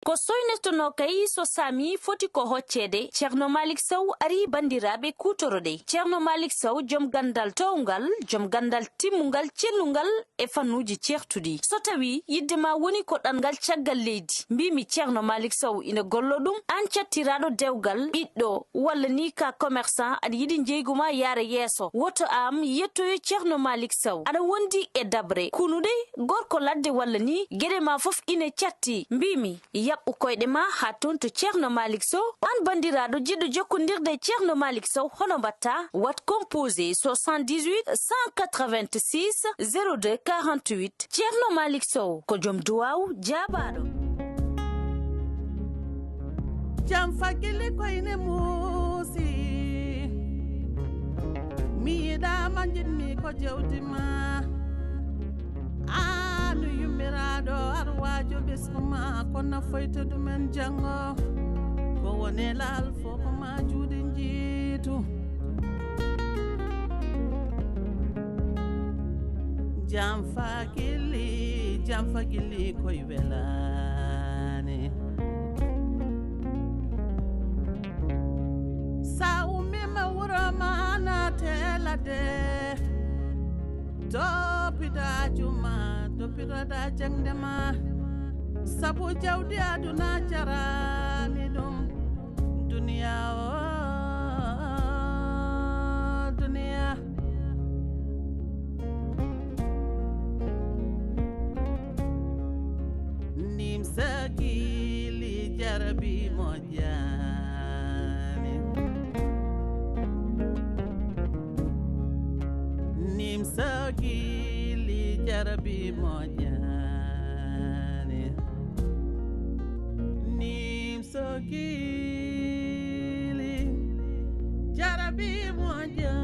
ko soynetono kay so sami foti ko hoccede Ceerno Malick Sow ari bandiraɓe kutorode Ceerno Malick Sow jom gandal towgal jom gandal timmungal cellungal e fannuji certudi so tawi yiddema woni ko ɗangal caggal leydi mbimi Ceerno Malick Sow ina gollo ɗum an cattiraɗo dewgal ɓiɗɗo walla ni ka commerçant aɗa yiɗi jeyguma yaara yeeso woto am yettoyo Ceerno Malick Sow aɗa wondi e dabre kunude gorko ladde walla ni gueɗe ma foof ine catti mbimi yaɓɓu koyɗe ma ha toon to Ceerno Malick Sow an bandiraɗo jiɗɗo jokkodirde Ceerno Malick Sow hono mbatta wat composé 78 186 02 48 Ceerno Malick Sow ko joom duwaw jabaɗo jam fagile koyne muusi mi yiɗama jinmi ko jewdima anu yummiraɗo arwajo ɓesguma kono foyta ɗumen jango ko woni laal fofo ma juuɗe jiitu jam fagili koye welani sa ummima wuro ma natelade toppitoɗa jangde ma sabu jawdi aduna jarani ɗum duniya o duniya Nimso Guilli jarabi mojani Nimso Guilli jarabi mojani Nimso Guilli jarabi mojani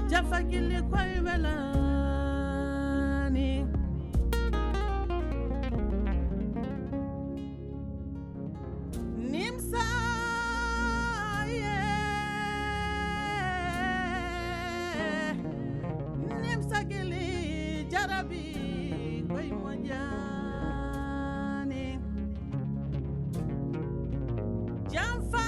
jafagili koye welani Nimso Nimso Guilli jarabi koye mojani jamfa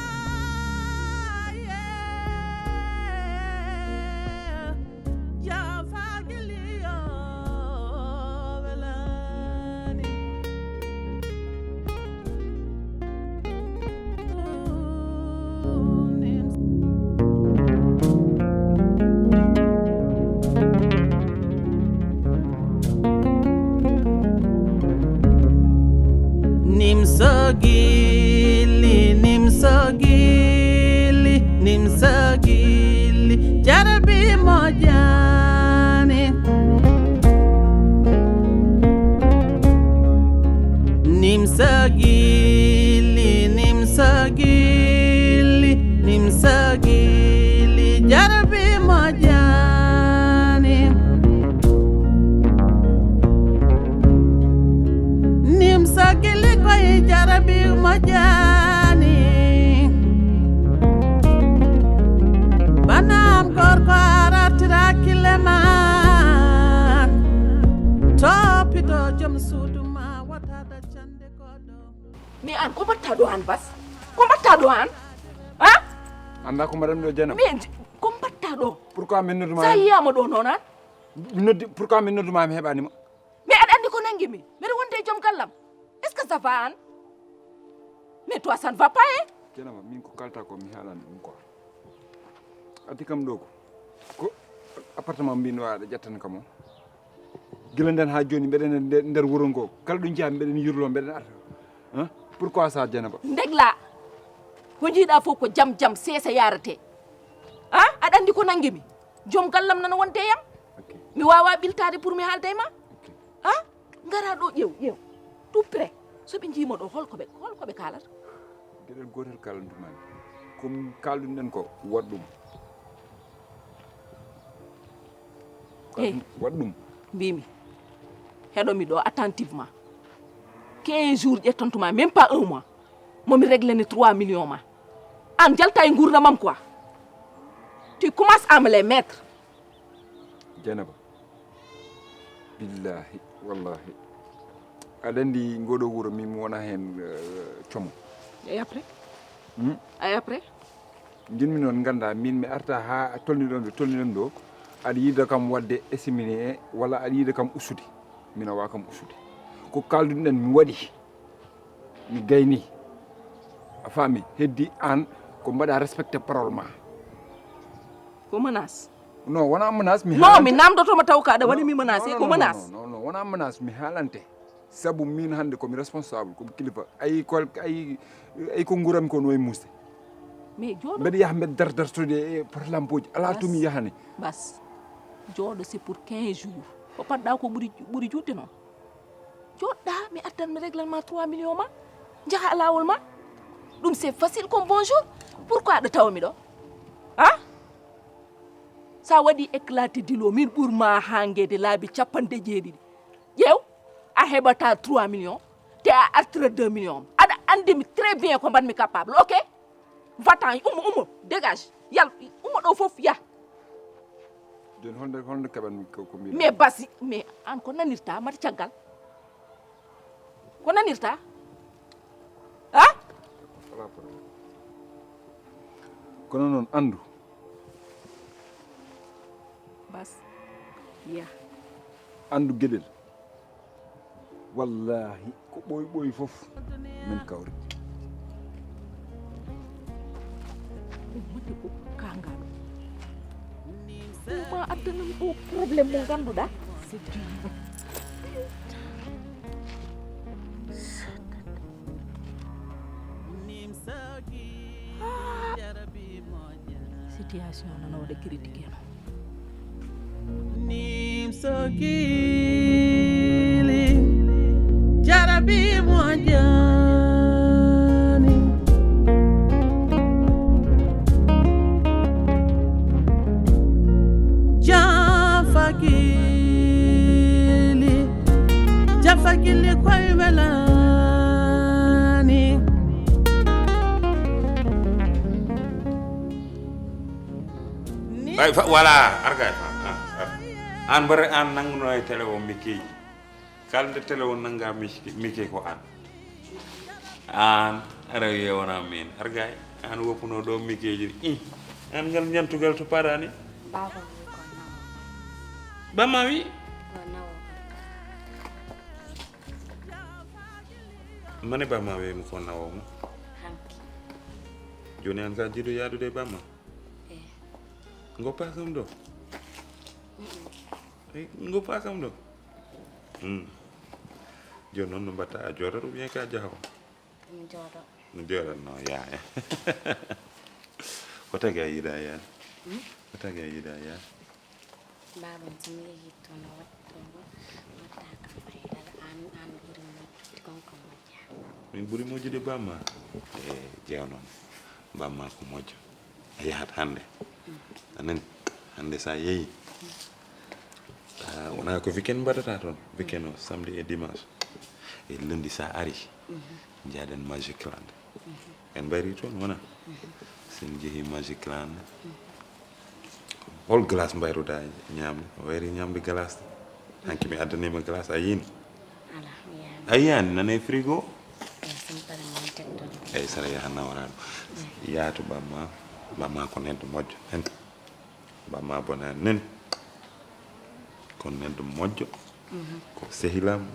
Nimso Guilli Nimso Guilli jarabi mojani Nimso Guilli jarabi mojani Nimso Guilli koye jarabi mojani banam gorko aratira kilema toppito joom suudu ma watada cande koɗo mi an ko mbatta ɗo an bas ko mbatta ɗo an ha anda ko mbaɗam ɗo janam mi ko mbatta ɗo pourquoi min nodduma sa yiyama ɗo noon an noddi pourquoi min nodduma mi heɓanima mais aɗa andi ko nangi mi mbiɗa wonde e joom gallam est ce que ça va an mais toi ça ne va pas hein janama min ko kalta ko mi haalani ɗum quoi addi kam ɗo ko appartement mbino waɗa ƴettana kam o gila nden ha joni mbeɗen nder wuuro ngo kala ɗo jeeya mbeɗen yurlo mbeɗen arta pourquoi ça janaba ndegla ko jiiɗa fof ko jam jam seesa yarate ha aɗa andi ko nangi mi joom gallam nana wonde yam mi wawa ɓiltade pour mi haalda e ma ha ngara ɗo ƴeew tout près soɓe jiima ɗo holkoɓe kalata gueɗel gotel kalantumani komi kalduɗen ko waɗ ɗum waɗ ɗum mbimi heɗomi ɗo attentivement 15 jours ƴettantuma même pas 1 mois momi réglé ni 3 millions ma an jalta e gurdamam quoi. Tu commences à me les mettre. Janaba billahi wallahi adandi ngodo wuro mi wona hen como. Et après et après jinmi non ganda min mi arta ha tolni do aɗa yiida kam wadde estimine walla aɗa yiida kam usude mina wa kam usude ko kalduɗen mi waɗi mi gayni a faami heddi an ko mbaɗa respecté parole ma. ko menace non wona menace mi non mi namdotoma taw ka aɗa waɗi mi menacé ko menace non wona menace mi haalante sabu min hande komi responsable komi kilifa ay ko nguurami ko no e musde mais jooɗo mbeɗa yaha mbeɗa dardartude e porlampoji ala to mi yahani bas jooɗo c'est pour 15 jours ko patɗa ko ɓuri juɗde noon joɗɗa mi addan mi réglement 3 millions ma jaha lawol ma ɗum c'est facile comme bonjour pourquoi aɗa tawa mi ɗo ha sa waɗi éclaté dilo min ɓurma hangede laabi 50 ƴeew a heɓata 3 millions te a artira 2 millions aɗa andimi très bien ko mbanmi capable ok va-t'en ummo dégage yal ummo ɗo fof ya joni holde keɓanmi ko mbiɗa mais basi mais an ko nanirta mata caggal ko nanirta ha wala problème kono noon andu bas ya andu gueɗel wallahi ko ɓooyi fof min kawri mate ko kangaɗo ma addanam ɗo probléme mo ganduɗa c'est du situation nana waɗa critique no Nimso Guilli jarabi mojani Jafa Guilli koy welani ay fa wala argay fa an bare an nanguno e télé o miki kalde télé o nanga miki ko an ara yewona min argay an wopuno do mikeji an ngal nyantugal to parani bama wi mane bama wi mo ko nawo mo joni an ka jido yadude bama ngopa kam do ngopa kam do joni noon no mbatta a jooɗoto ou bien ka jahaw no jooɗatno yaaya ko tagi a yiiɗa yaan ko tagi a yiiɗa yaan babam somi yehi toon watta kam faydal an ɓuri moƴƴude konko moƴƴa min ɓuri moƴƴude bamma e ƴeew noon bamma ko moƴƴo a yahat hannde anani hannde sa yeehi wona ko weekend mbaɗata toon weekend o samedi et dimanche e lundi sa ari jaaɗen magic land en mbayri toon wona sen jeehi magic land hol glace mbayruɗa ñamde wayri ñamde glace hanki mi addanima glace a yiini a yiyani nane frigo eyyi saɗa yaha nawraɗo yaatu bamma ko neɗɗo moƴƴo hen bamma bonani nani ko neɗɗo moƴƴo ko sehilam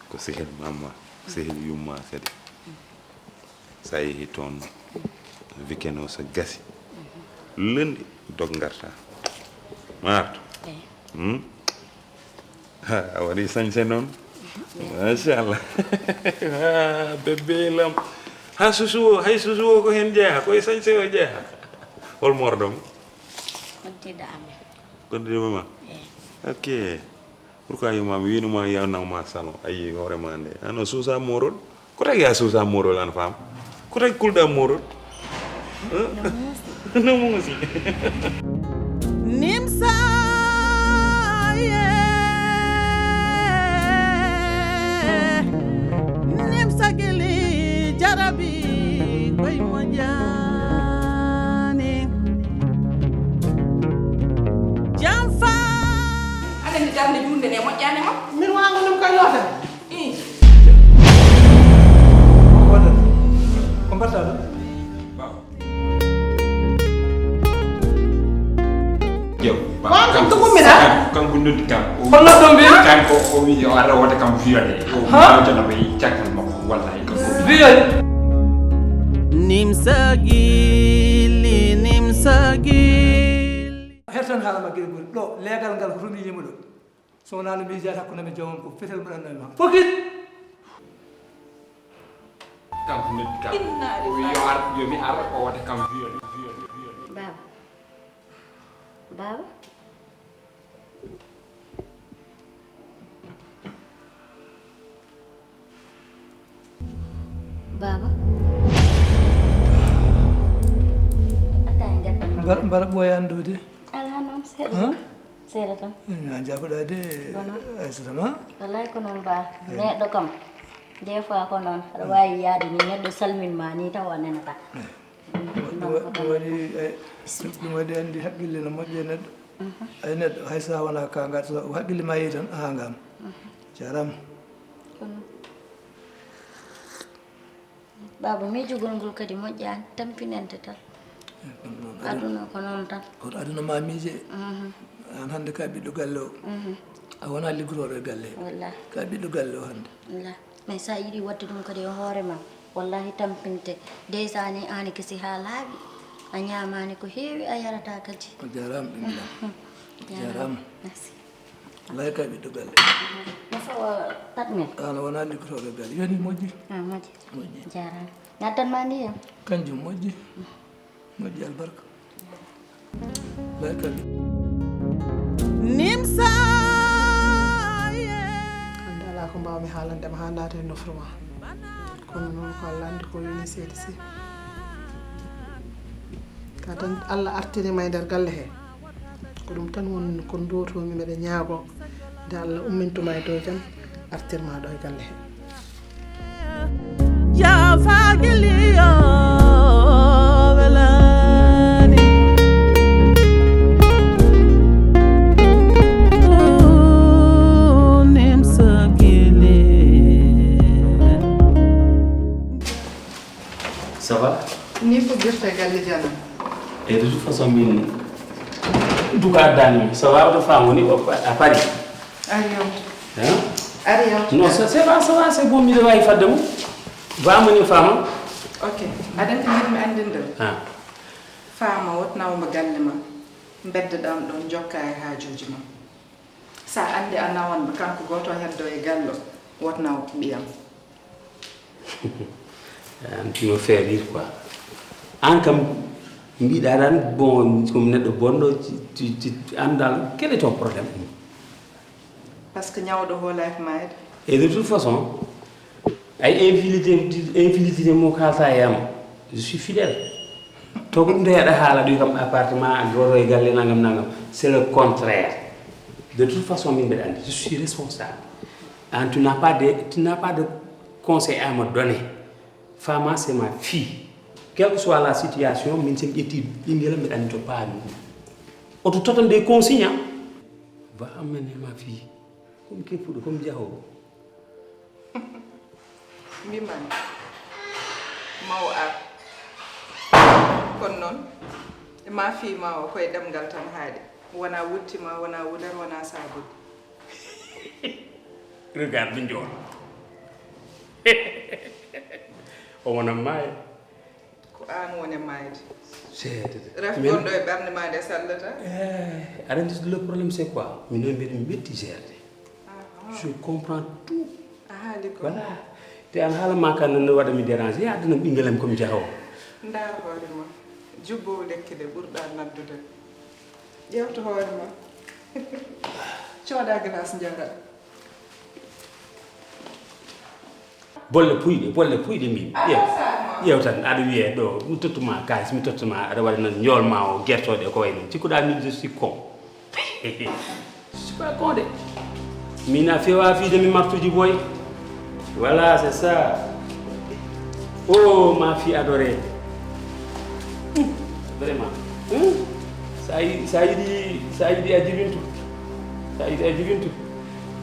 ko sehil mamma sehil yumma kadi sa yeehi toon weekend o so gasi lundi dog garta marto a waɗi sañse noon machallah bébé lam ha susu o ko hen jeeha koye sañse o jeeha hol mordomo koddiɗo mama ok pourquoi yumama winuma yawnawma salon ayi hoorema nde ano suusa morol ko tagi a suusa morol an faam ko tagi kulɗa morol no muusi Nimso Nimso Guilli jarabi koy mojani darnde junde ne moƴƴani ma min wango ɗum koye lootade wonde ko mbatta ɗum Jew Kan tukumina kanko noddi kam holno ɗum wi kanko o wi o ara wota kam violé o mawtana ɓe caggal makko wallahi kanko viol Nimso Guilli hertan haalama gueɗe gori ɗo leegal ngal ko rumi yima ɗo so wonano miijata hakkude men jomum ko fetel mbaɗanno ma fokit kanko noddi kam o wi yo ar yomi ar o wota kam violé Baba. Baba. Baba. mbaɗa ɓooya andude Ala noon seeɗa. Seeɗa tan. na jaɓoɗade aissatama Wallahi ko noon ba. Neɗɗo kam. Des fois ko noon aɗa wawi yaade ni neɗɗo salminma ni taw a nenata. ɗum waɗi andi haqqille no moƴƴe neɗɗo ay neɗɗo hay sa wona ka ngat so haqqille ma yeehi tan aha ngam jarama Baba miijugol ngol kadi moƴƴani tampinente tan. Aduna ko noon tan. koto aduna ma miije an hannde ka ɓiɗɗo galle o a wona liggotoɗo e galle Wallahi. ka ɓiɗɗo galle o hannde Wallahi. Mais sa yiɗi wadde ɗum kadi e hoore ma wallahi tampinte déjà ni ani kesi ha laaɓi a ñamani ko heewi a yarata kadi o jarama ɓiɗɗam jarama merci wallahi ka ɓiɗɗo galle no fawa tatmen an wona liggotoɗo e galle yoni moƴƴi moƴƴi moƴƴi jarama gaddanma ndiyam kanjum moƴƴi moƴƴi albarka wallahi ka Nimso hande ala ko mbawmi haalandema ha naata e nofru ma kono noon ko Allah andi ko yoni seedi si ka tan Allah artinima e nder galle he ko ɗum tan woni ko dotomi mbeɗa ñaago nde Allah ummintuma e dow jam artirma ɗo e galle he Fuul Guilli welani Nimso Guilli Ça va? ni ko birte galle jana Et de toute façon, min duka dani, ça va de femme on est à Paris. ariyo Hein? ariyo Non, ça va, c'est bon, il va y faire de moi. Va amener femme. ok aɗa andi jiɗmi andinde Ah. faama wotnawmo galle ma beddoɗam ɗon jokka e haajuji ma sa andi a nawanmo kanko goto heddo e gallo wotnawo ɓiyam Tu me fais rire quoi. En comme mbiɗa tan bon comme neɗɗo bonɗo tu andal quel est ton problème? par ce que ñawɗo hoolaki mayde Et de toute façon, ay infidélité mo kalta yam, je suis fidèle. To ko ɗum heeɗa haala ɗum kam appartement goto e galle nangam c'est le contraire. De toute façon min mbeɗa andi je suis responsable. Tu n'as pas de conseil à me donner. Fama c'est ma fille. Quelle que soit la situation, min sem ƴetti ɓinguel mbeɗa andi to paami ɗum. Oto totan des consignes. Va amener ma fille. Comme keppuɗo comme jahowo. mbimani mawo ar kono noon ma fiima o koye ɗemgal tan haaɗi wona wuttima wona wudar wona sabude Regarde Bindiol. O wona maayo. ko an woni mayde C'est ref gonɗo e ɓernde ma nde sallata le problème c'est quoi? Min mbiɗa metti gerde. Je comprends tout. a haali ko Voilà. Te an haala ma kan no waɗa mi déranger ya adana ɓinguelam comme jahowo. ndar hoore ma jubbowo lekki de ɓurɗa naddude ƴewto hoore ma cooda glace jara Bolle puyɗe min. Ƴeew tan aɗa wiye ɗo mi tottuma kalis mi tottuma aɗa waɗa noon ñolma o guertoɗe ko way noon cikkuɗa min je suis con. Je suis pas con de. Min a fewa fiide mi martuji boy. Voilà, c'est ça. Oh, ma fille adorée. Vraiment. Ça y dit à Dibintou. sa ita jigintu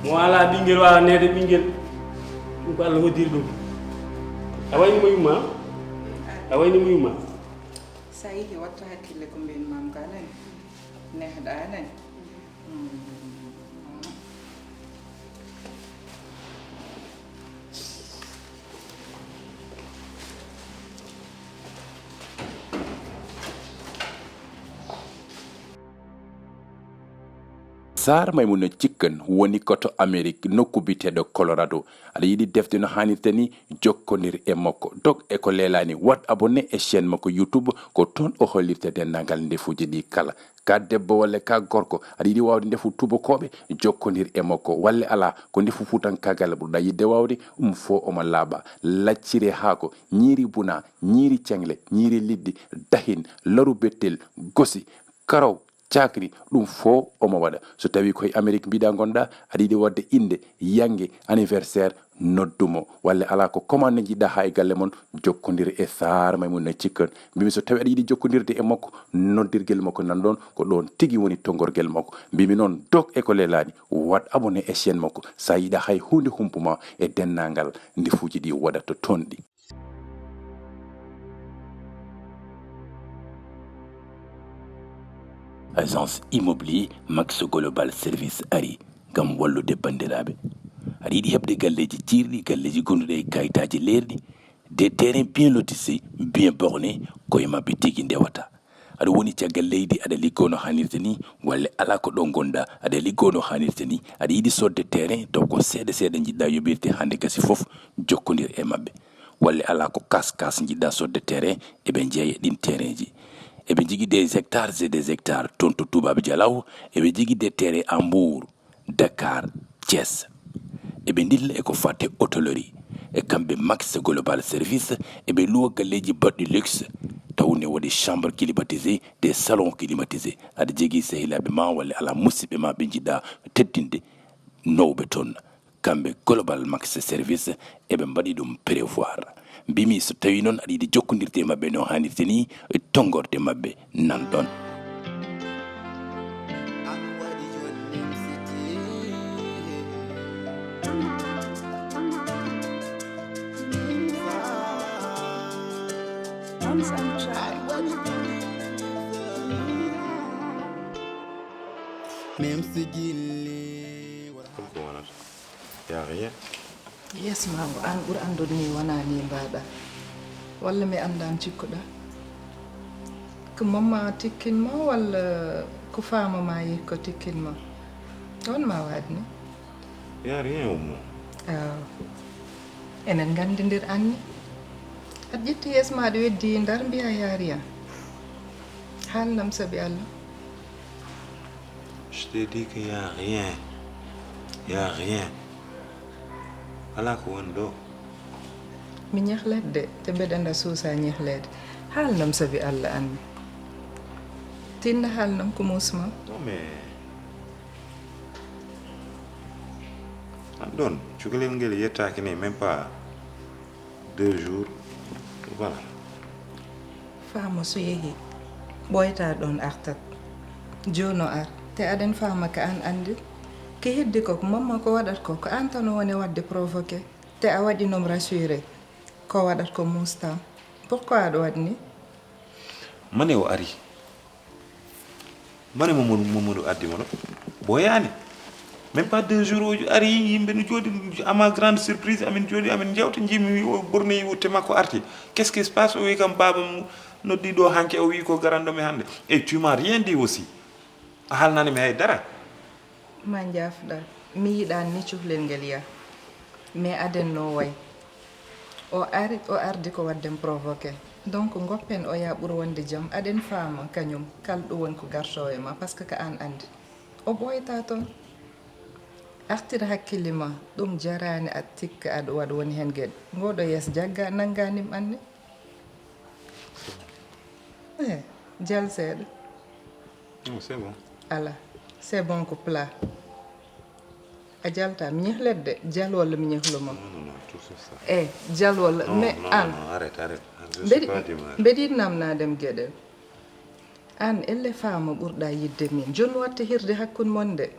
mo ala ɓinguel wawa nede ɓinguel ɗum ko Allah hoddiri ɗum a wayni mo yumma a wayni mo yumma sa yeehi wattu hakkille ko mbiyani mam ka nani nehɗa nani sar maymuna cikkan woni koto Amérique nokku biteɗo Colorado aɗa yiɗi defde no hannirta ni jokkodir e makko dog e ko leelani wat abonné e chaîne makko YouTube ko toon o hollirta dendagal ndefuji ɗi kala ka debbo walla ka gorko aɗa yiɗi wawde ndefu tubakoɓe jokkodir e makko walla ala ko ndefu futankagal ɓurɗa yidde wawde fo omo laaɓa laccire haako ñiiri buna ñiiri cengle ñiiri liddi dahin laru bettel gosi karaw cakri ɗum fo omo waɗa so tawi koye Amérique mbiɗa gonɗa aɗa yiɗi wadde inde yangue anniversaire noddumo walla ala ko commande jiɗɗa ha e galle moon jokkodir e sar maymuna cikkan mbimi so tawi aɗa yiɗi jokkodirde e makko noddirguel makko nan ɗon ko ɗon tigui woni tongorguel makko mbimi noon dog e ko leelani wat abonné e chaîne makko sa yiɗa hay hunde humpuma e dennagal ndefuji ɗi waɗata toon ɗi. Agence immobilier Max Global Service ari gam wallude bandiraɓe aɗa yiɗi heɓde galleji cirɗi galleji gonduɗe e kayitaji leerɗi des terrains bien lotissés bien bornés koye mabɓe tigui ndewata aɗa woni caggal leydi aɗa liggo no hannirta ni walla ala ko ɗon gonɗa aɗa liggo no hannirta ni aɗa yiɗi sodde terrain taw ko seeɗa seeɗa jiɗɗa yoɓirte hande gasi foof jokkodir e mabɓe walla ala ko kas jiɗɗa sodde terrain eɓe jeeya ɗin terrain ji eɓe jigui des hectares et des hectares toon to tubaɓe dialaw eɓe jigui des terrains à Mbour Dakar Thiès eɓe dilla eko fatte hôtellerie e kamɓe Max Global Service eɓe luwa galleji baɗɗi luxe tawne waɗi chambre climatisé des salons climatisés aɗa jogui sehilaɓe ma walla ala musidɓe ma ɓe jiɗɗa teddinde nowɓe toon kamɓe Global Max Service eɓe mbaɗi ɗum prévoir mbimi so tawi noon aɗa yiɗi jokkodirde e mabɓe no hannirte ni tongorde mabɓe nan ɗon. Nimso Guilli ya rien yes mamo an ɓuuri andude ni wona ni mbaɗa walla mi andani cikkuɗa ko mamma tikkinma walla ko fama ma yi ko tikkinma on ma waɗni ya rien au moins enen gandidir anni aɗa ƴetti yeeso maɗa weddi ndar mbiya yaariya haalnam saabi Allah. Je t'ai dit qu'il y a rien. Il y a rien. Ala ko won do. Mi ñehledde te mbeɗa anda suusa ñehlede. Haalnam sabi Allah anmi. Tinna haalnam ko musma. Non mais andon cukalel ngel yettaki ni même pas 2 jours voilà. Fama so yehi ɓoyta ɗon artat jono ar te aɗen fama ka an andi ke heddi ko mamma ko waɗat ko an tan woni wadde provoqué te a waɗinom rassuré ko waɗat ko mustam pourquoi aɗa waɗni mane o ari mane Mamadou addi mono boyani même pas 2 jours o ari yimɓe no jooɗi à ma grande surprise amin jooɗi amin jewta jimi o ɓurni wutte makko arti qu'est ce qui se passe o wi kam baba noddi ɗo hanke o wi ko garanɗomi hannde et tu m'as rien dit aussi a haalnani mi hay dara ma jafɗa mi yiɗani ni cuhlel ngel ya mais aden no way o ardi ko wadden provoqué donc goppen o ya ɓuur wonde jaam aɗen faama kañum kalɗo woni ko garto e ma par ce que ko an andi o ɓoyta toon artira hakkille ma ɗum jarani a tikka aɗa waɗa woni hen gueɗe ngoɗo yeeso jagga nangganim anni jal seeɗa c'est bon ala c'est bon ko plat a jalta mi ñehledde jal walla mi ñehluma non tout ça jal walla mais an arrête mbeɗi namnadem gueɗel an elle fama ɓurɗa yidde min joni watta hirde hakkude mon de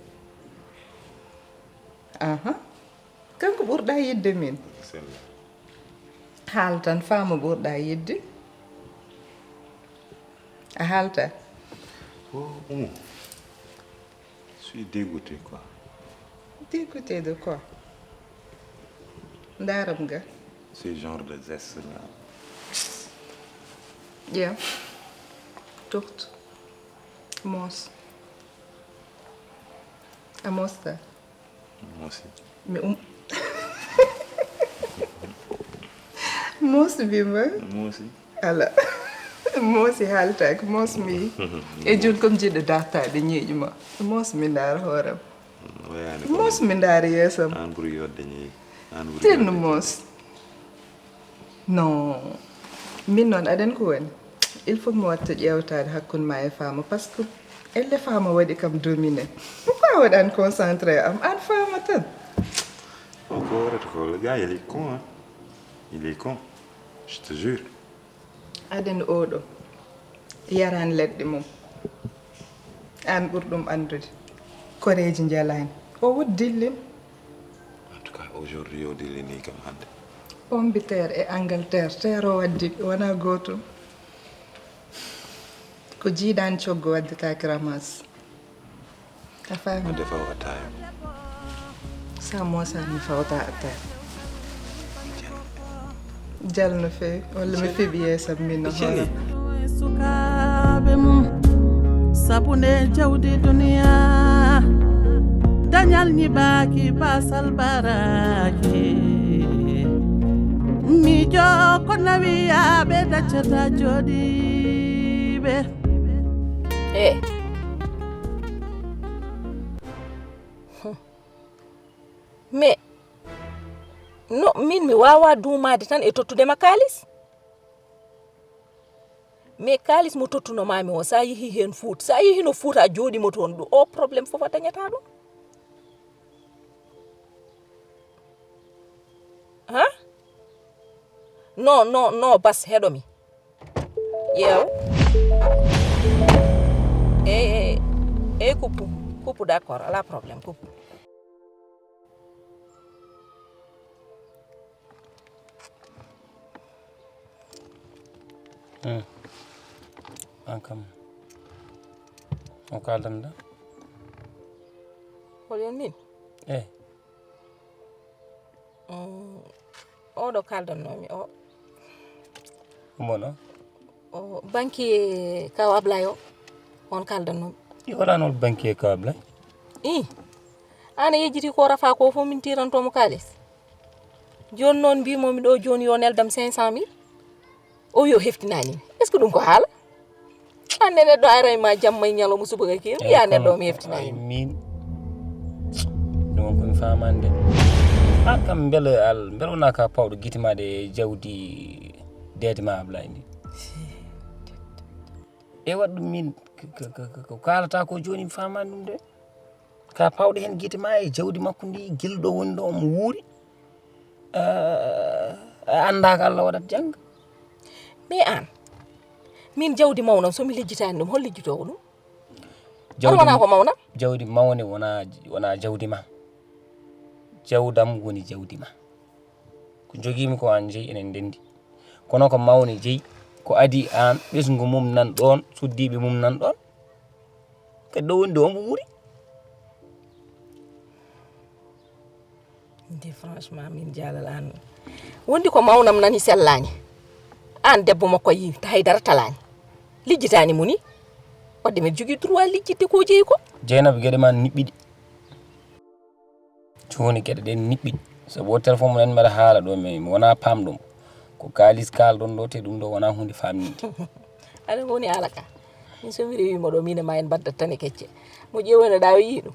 kanko ɓurɗa yidde min haal tan faama ɓurɗa yidde a haalta Je suis dégoûté quoi. Dégoûté de quoi? Ndaram nga. Ce genre de geste là. Yeah. Tucht. Mos. A mosta. Moi aussi. Mais mos bima. Moi aussi. Ala. Mosi haltak mos mi. E jun kom jidde dartade ñeeji ma. Mos mi ndar horam. Mos mi ndar yesam. An buri yodde ñeeji. Tenno mos. Non. Min non aden ko woni. Il faut mo watta ƴewtade hakkunde ma e fama parce que elle fama waɗi kam dominé. Pourquoi waɗan concentré am an fama tan? Le gars il est con hein. Il est con. Je te jure. Aden oɗo yaran leɗɗe mum an ɓurɗum andude koreji jalani o wot dillin En tout cas aujourd'hui o dillini kam hande. Pombiteer e Angleterre terre o waddi wona gotum ko jiiɗani coggo waddetaki ramas a faami O defa o attaya. sa mosani fawta attaya jalno fewi walla mi feeɓi yeesam min no hoore sukaɓe mum sabune jawdi duniya dañal ñiɓaki basal baraki miijo ko nawiyaɓe daccata joɗiɓe mais no min mi wawa duumade tan e tottudema kalis mais kalis mo tottunomami o sa yeehi hen Fuuta sa yeehi no Fuuta a jooɗimo toon ɗo o probléme fof a dañata ɗum ha non bas heɗomi ƴeew e kuppu d'accord ala probléme kuppu an kam on kaldanɗa holyon min eyi oɗo kaldannomi o mono o banquier kaw Ablaye o on kaldannomi i waɗanol banquier kaw Ablaye ana yejjiti ko rafa ko fof min tirantomo kalis joni noon mbimomi ɗo joni yo neldam 500 000 o yo heftinanimi est ce que ɗum ko haala an neɗɗo arayma jamma e ñalawma subaka ki ya neɗɗo mi heftinani min ɗum komi famande an kam beele wona ka pawɗo guitimade e jawdi dedema Ablaye ndi e waɗ ɗum min ko kalata ko joni mi famani ɗum de ka pawɗo hen guitema e jawdi makko ndi guilɗo woni ɗo omo wuuri anda ko Allah waɗat jangga mais an min jawdi mawnam somi lijjitani ɗum hol lijjitowo ɗum wona ko mawnam jawdi mawne wona jawdi ma jawdam woni jawdi ma ko joguimi ko an jeeyi enen ndendi kono ko mawne jeeyi ko adi an ɓesgu mum nan ɗon suddiɓe mum nan ɗon kadi ɗo woni ɗo omo wuuri nde franchement min jaalal an wondi ko mawnam nani sellani an debbo makko yi haydara talani lijjitani muni wadde mi jogui droit lijjidde ko jeeyi ko Dieynaba gueɗe ma niɓɓiɗi joni gueɗe ɗen niɓɓiɗi sabu o téléphone mo nani mbaɗa haala ɗo mi wona pamɗum ko kalis kalɗon ɗo te ɗum ɗo wona hunde famnide aɗa woni alaka min somi rewima ɗo min e ma en baddat tan e kecce mo ƴewono ɗa o yii ɗum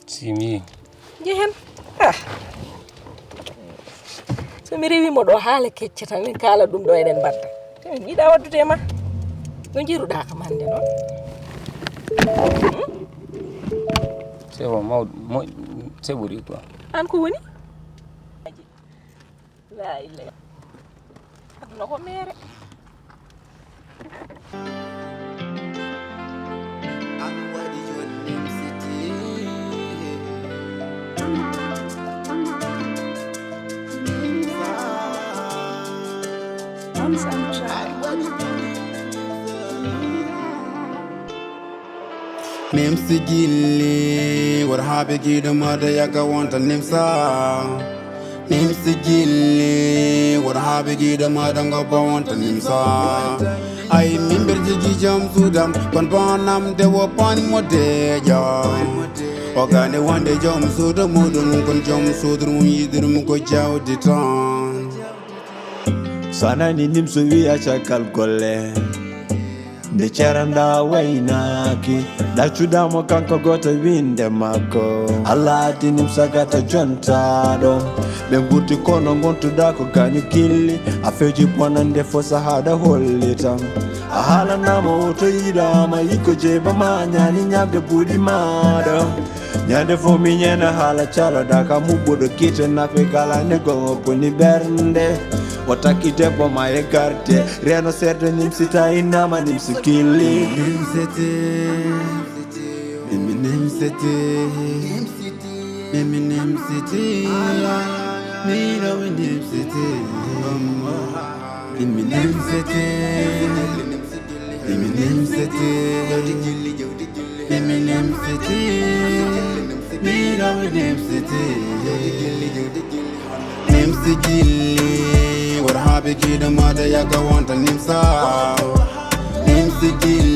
simi jehen somi rewima ɗo haala kecce tan en kala ɗum ɗo eɗen badda te min yiiɗa waddude e ma no jiruɗa kam hande noon c'est bon mawɗo c'est ɓuuri quoi an ko woni la ilaha aduna ko mere an waɗi joni nimsiti Nimso Guilli war habe gida mada yaga wanta nimsa Nimso Guilli war habe gida mada ngoba wanta nimsa ay mimber jigi jam sudam kon bonam de wo pan mode jam ogane wande jam sudu mudun kon jam sudrum yidirum ko jawdi tan sanani nimso wiya chakal golle de charanda wainaki da chudamo kanko gota winde mako Allah dinim sagata jontado be guti kono gontuda ko ganyu killi afeji bonande fo sahada hollitam ahala namo to yida ma iko jeba ma nyani nyabde budi mado nyande fo mi nyena hala chala daka mubodo kite na fe kala ne go poni bernde watakite po mae garte reno serde nimsita inama Nimso Guilli nimsete mimi nimsete mimi nimsete mira we nimsete mimi nimsete mimi nimsete mimi nimsete mira we nimsete Nimso Guilli war habe gida mada yaga wanta nimsa Nimso Guilli